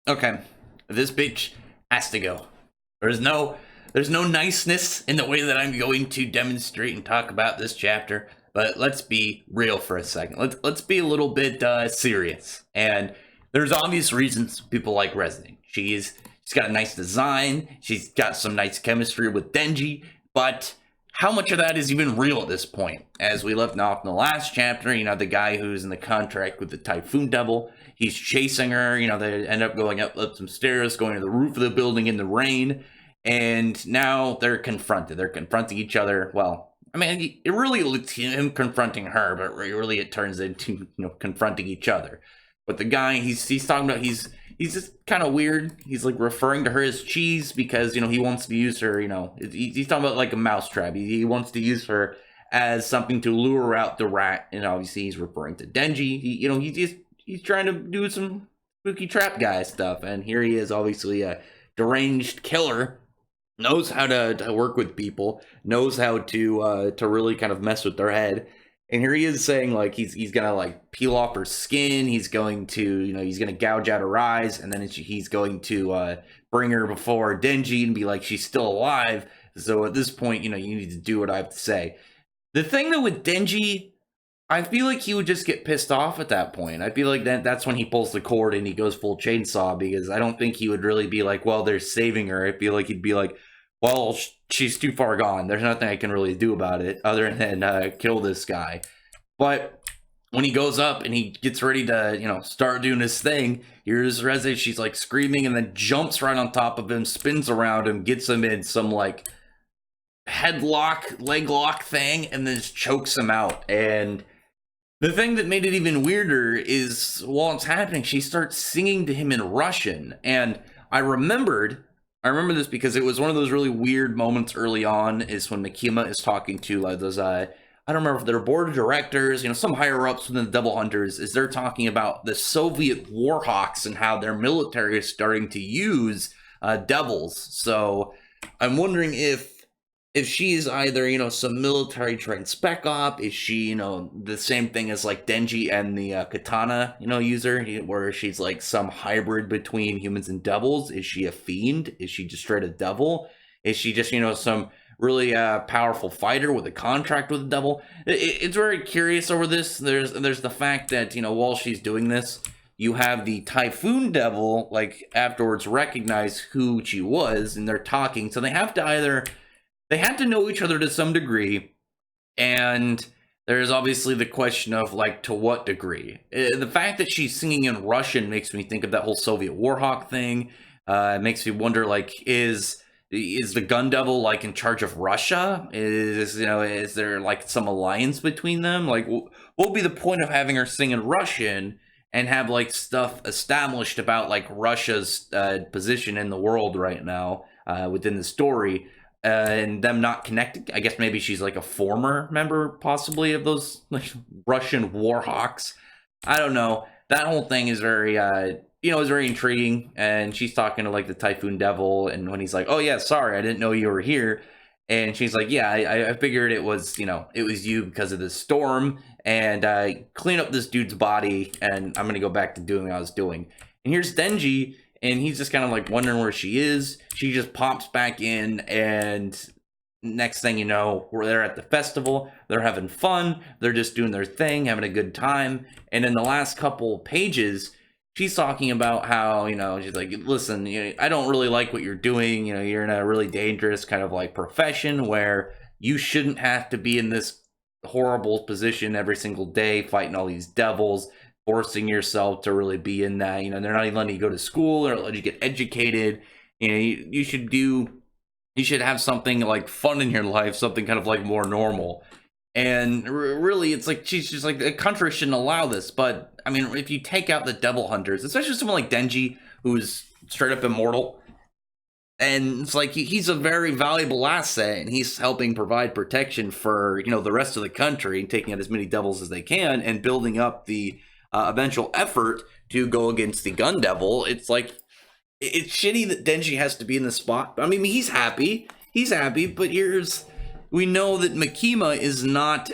Okay, this bitch has to go. There's no there's no niceness in the way that I'm going to demonstrate and talk about this chapter. But let's be real for a second. Let's be a little bit serious. And there's obvious reasons people like Reze. She's got a nice design. She's got some nice chemistry with Denji. But how much of that is even real at this point? As we left off in the last chapter, the guy who's in the contract with the Typhoon Devil, he's chasing her. They end up going up some stairs, going to the roof of the building in the rain, and now they're confronted. They're confronting each other. Well, I mean, it really looks him confronting her, but really it turns into confronting each other. But the guy, he's talking about he's just kind of weird. He's like referring to her as cheese because he wants to use her. He's talking about like a mousetrap. He wants to use her as something to lure out the rat, and obviously he's referring to Denji. He's trying to do some spooky trap guy stuff, and here he is, obviously a deranged killer, knows how to work with people, knows how to really kind of mess with their head. And here he is saying like he's gonna like peel off her skin. He's going to he's gonna gouge out her eyes, and then he's going to bring her before Denji and be like she's still alive. So at this point, you need to do what I have to say. The thing though with Denji, I feel like he would just get pissed off at that point. I feel like that's when he pulls the cord and he goes full chainsaw, because I don't think he would really be like, well, they're saving her. I feel like he'd be like, well, she's too far gone. There's nothing I can really do about it other than kill this guy. But when he goes up and he gets ready to, start doing his thing, here's Reze. She's like screaming and then jumps right on top of him, spins around him, gets him in some like headlock, leg lock thing, and then just chokes him out. And the thing that made it even weirder is while it's happening, she starts singing to him in Russian. And I remember this because it was one of those really weird moments early on, is when Makima is talking to those, I don't remember if they're board of directors, some higher ups within the Devil Hunters, is they're talking about the Soviet Warhawks and how their military is starting to use devils. So I'm wondering if she's either, some military trained spec op, is she, the same thing as like Denji and the katana, user, where she's like some hybrid between humans and devils. Is she a fiend? Is she just straight a devil? Is she just, some really powerful fighter with a contract with the devil? It's very curious over this. There's the fact that, while she's doing this, you have the Typhoon Devil, like, afterwards recognize who she was, and they're talking. So they have to know each other to some degree, and there's obviously the question of, like, to what degree. The fact that she's singing in Russian makes me think of that whole Soviet Warhawk thing. It makes me wonder, like, is the Gun Devil, like, in charge of Russia? Is there, like, some alliance between them? Like, what would be the point of having her sing in Russian and have, like, stuff established about, like, Russia's position in the world right now within the story? And them not connected. I guess maybe she's like a former member, possibly, of those like Russian Warhawks. I don't know. That whole thing is very, is very intriguing. And she's talking to like the Typhoon Devil, and when he's like, "Oh yeah, sorry, I didn't know you were here," and she's like, "Yeah, I figured it was, it was you because of the storm, and clean up this dude's body, and I'm gonna go back to doing what I was doing." And here's Denji. And he's just kind of like wondering where she is. She just pops back in, and next thing you know, we're there at the festival. They're having fun. They're just doing their thing, having a good time. And in the last couple pages, she's talking about how, she's like, listen, I don't really like what you're doing. You're in a really dangerous kind of like profession where you shouldn't have to be in this horrible position every single day fighting all these devils, forcing yourself to really be in that. They're not even letting you go to school or let you get educated. You should have something like fun in your life, something kind of like more normal. And really, it's like she's just like, the country shouldn't allow this. But I mean, if you take out the Devil Hunters, especially someone like Denji, who's straight up immortal, and it's like he's a very valuable asset, and he's helping provide protection for the rest of the country, and taking out as many devils as they can, and building up the eventual effort to go against the Gun Devil. It's like, it's shitty that Denji has to be in the spot. I mean, he's happy, but we know that Makima is not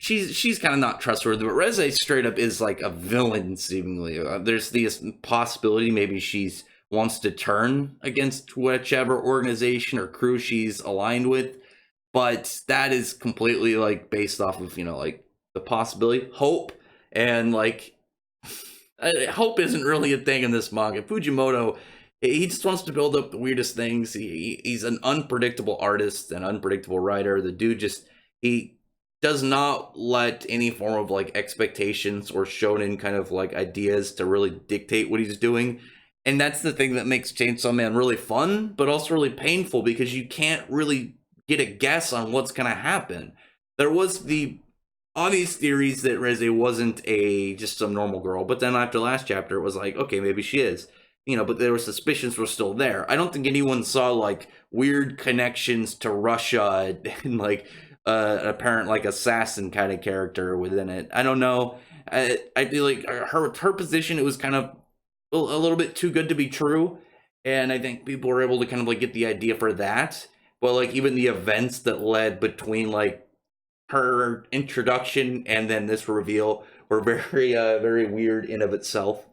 she's kind of not trustworthy, but Reze straight up is like a villain seemingly. There's the possibility maybe she's wants to turn against whichever organization or crew she's aligned with, but that is completely like based off of like the possibility, hope, and like hope isn't really a thing in this manga. Fujimoto, he just wants to build up the weirdest things. He's an unpredictable artist, an unpredictable writer. The dude just he does not let any form of like expectations or shonen kind of like ideas to really dictate what he's doing. And that's the thing that makes Chainsaw Man really fun, but also really painful because you can't really get a guess on what's going to happen. There was the obvious theories that Reze wasn't just some normal girl, but then after last chapter, it was like, okay, maybe she is. But there were suspicions were still there. I don't think anyone saw like weird connections to Russia and like an apparent like assassin kind of character within it. I don't know. I feel like her position, it was kind of a little bit too good to be true, and I think people were able to kind of like get the idea for that. But like even the events that led between like her introduction and then this reveal were very very weird in of itself.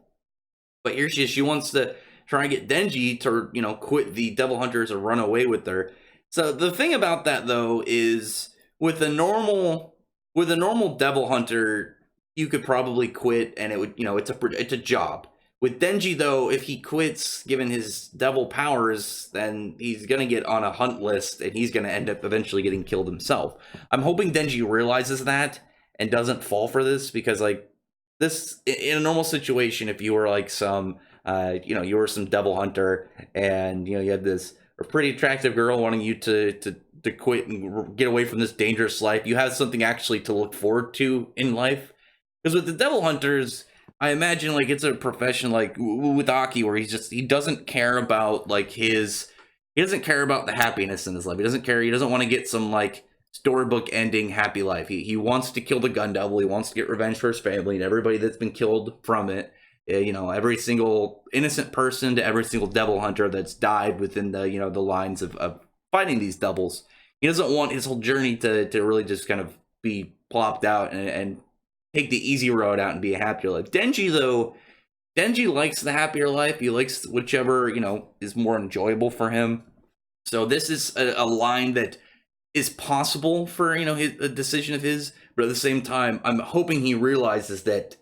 But here she wants to try and get Denji to quit the Devil Hunters or run away with her. So the thing about that though is with a normal Devil Hunter, you could probably quit and it would it's a job. With Denji though, if he quits given his devil powers, then he's gonna get on a hunt list and he's gonna end up eventually getting killed himself. I'm hoping Denji realizes that and doesn't fall for this, because like this in a normal situation, if you were like some you were some devil hunter and you had this pretty attractive girl wanting you to quit and get away from this dangerous life, you have something actually to look forward to in life. Because with the devil hunters, I imagine like it's a profession like with Aki, where he doesn't care about like he doesn't care about the happiness in his life. He doesn't want to get some like storybook ending happy life. He wants to kill the gun devil. He wants to get revenge for his family and everybody that's been killed from it. Every single innocent person to every single devil hunter that's died within the the lines of fighting these devils. He doesn't want his whole journey to really just kind of be plopped out and take the easy road out and be a happier life. Denji likes the happier life. He likes whichever, is more enjoyable for him. So this is a line that is possible for, a decision of his, but at the same time, I'm hoping he realizes that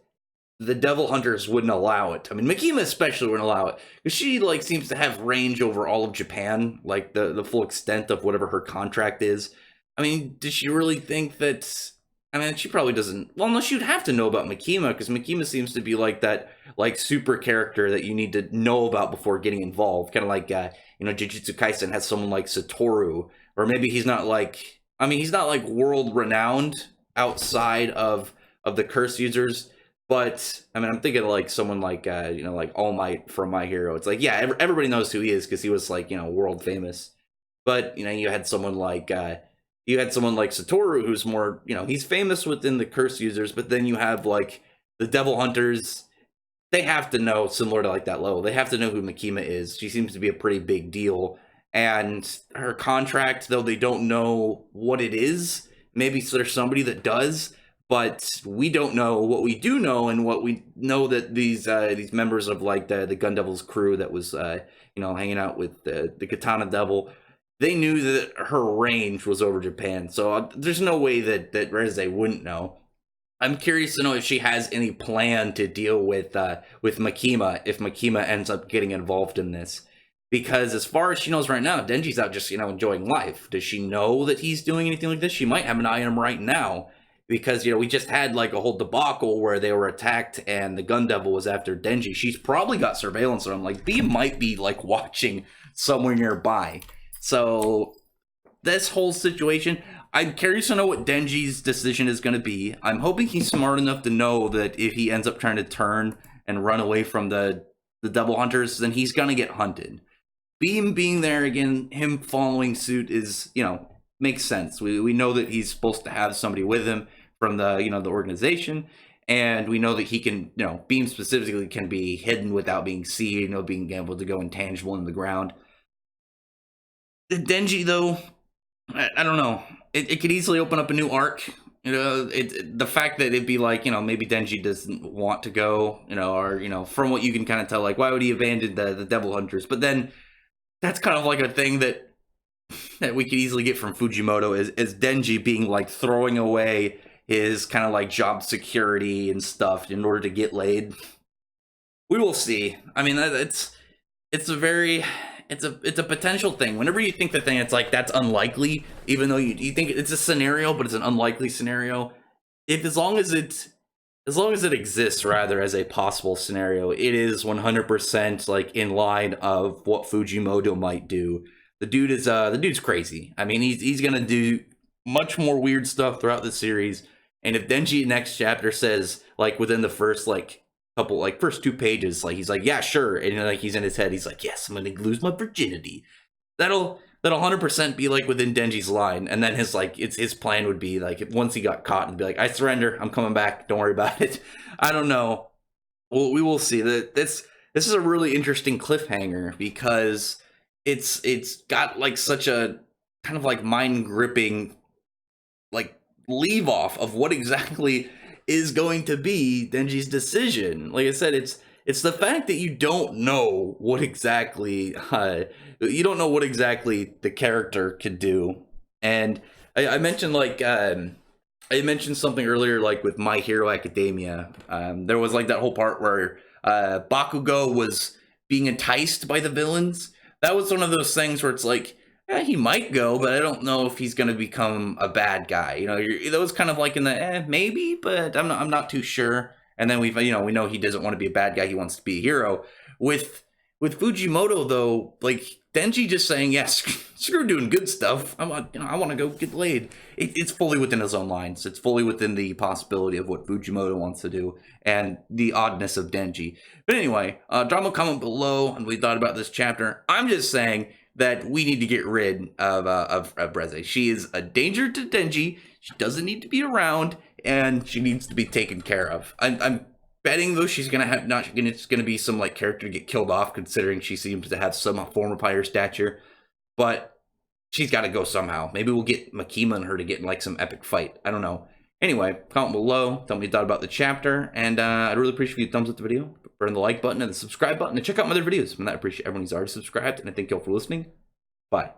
the Devil Hunters wouldn't allow it. I mean, Makima especially wouldn't allow it, because she, like, seems to have range over all of Japan, like, the full extent of whatever her contract is. I mean, does she really think that... I mean, she probably doesn't... Well, no, she would have to know about Makima, because Makima seems to be like that, like, super character that you need to know about before getting involved. Kind of like, Jujutsu Kaisen has someone like Satoru, or maybe he's not like... I mean, he's not, like, world-renowned outside of the curse users, but, I mean, I'm thinking of, like, someone like, like All Might from My Hero. It's like, yeah, everybody knows who he is, because he was, like, world famous. But, you had someone like... You had someone like Satoru, who's more, he's famous within the curse users, but then you have, like, the Devil Hunters. They have to know, similar to, like, that level. They have to know who Makima is. She seems to be a pretty big deal. And her contract, though they don't know what it is, maybe there's somebody that does, but we don't know. What we do know, and what we know, that these members of, like, the Gun Devil's crew that was, hanging out with the Katana Devil, they knew that her range was over Japan, so there's no way that Reze wouldn't know. I'm curious to know if she has any plan to deal with Makima, if Makima ends up getting involved in this. Because as far as she knows right now, Denji's out just, enjoying life. Does she know that he's doing anything like this? She might have an eye on him right now. Because, we just had, like, a whole debacle where they were attacked and the Gun Devil was after Denji. She's probably got surveillance on him. Like, B might be, like, watching somewhere nearby. So, this whole situation, I'm curious to know what Denji's decision is going to be. I'm hoping he's smart enough to know that if he ends up trying to turn and run away from the Devil Hunters, then he's going to get hunted. Beam being there, again, him following suit is, makes sense. We know that he's supposed to have somebody with him from the, the organization. And we know that he can, Beam specifically can be hidden without being seen, being able to go intangible in the ground. Denji, though, I don't know. It could easily open up a new arc You know, the fact that it'd be like, you know, maybe Denji doesn't want to go, you know, or, you know, from what you can kind of tell, like, why would he abandon the Devil Hunters? But then that's kind of like a thing that we could easily get from Fujimoto is Denji being like throwing away his kind of like job security and stuff in order to get laid. We will see. I mean, it's a very it's a potential thing. Whenever you think the thing, it's like that's unlikely, even though you think it's a scenario, but it's an unlikely scenario. If as long as it exists rather as a possible scenario, it is 100% like in line of what Fujimoto might do. The dude's crazy. I mean, he's gonna do much more weird stuff throughout the series. And if Denji next chapter says like within the first like couple like first 2 pages, like he's like, yeah, sure, and like he's in his head, he's like, yes, I'm gonna lose my virginity. That'll 100% be like within Denji's line, and then his like it's his plan would be like once he got caught and be like, I surrender, I'm coming back, don't worry about it. I don't know. Well, we will see. That this is a really interesting cliffhanger because it's got like such a kind of like mind gripping like leave off of what exactly is going to be Denji's decision. Like I said, it's the fact that you don't know what exactly you don't know what exactly the character could do. And I mentioned like I mentioned something earlier, like with My Hero Academia. There was like that whole part where Bakugo was being enticed by the villains. That was one of those things where it's like, yeah, he might go, but I don't know if he's going to become a bad guy. You know, that was kind of like in the maybe, but I'm not too sure. And then we know he doesn't want to be a bad guy; he wants to be a hero. With Fujimoto though, like Denji just saying, yes, screw doing good stuff. I want to go get laid. It's fully within his own lines. It's fully within the possibility of what Fujimoto wants to do and the oddness of Denji. But anyway, drop a comment below and we thought about this chapter. I'm just saying that we need to get rid of Reze. She is a danger to Denji. She doesn't need to be around, and she needs to be taken care of. I'm betting though she's gonna have not it's gonna be some like character to get killed off, considering she seems to have some form of higher stature. But she's got to go somehow. Maybe we'll get Makima and her to get in like some epic fight. I don't know. Anyway, comment below. Tell me what you thought about the chapter, and I'd really appreciate if you thumbs up the video, burn the like button and the subscribe button, and check out my other videos. And I appreciate everyone who's already subscribed, and I thank you all for listening. Bye.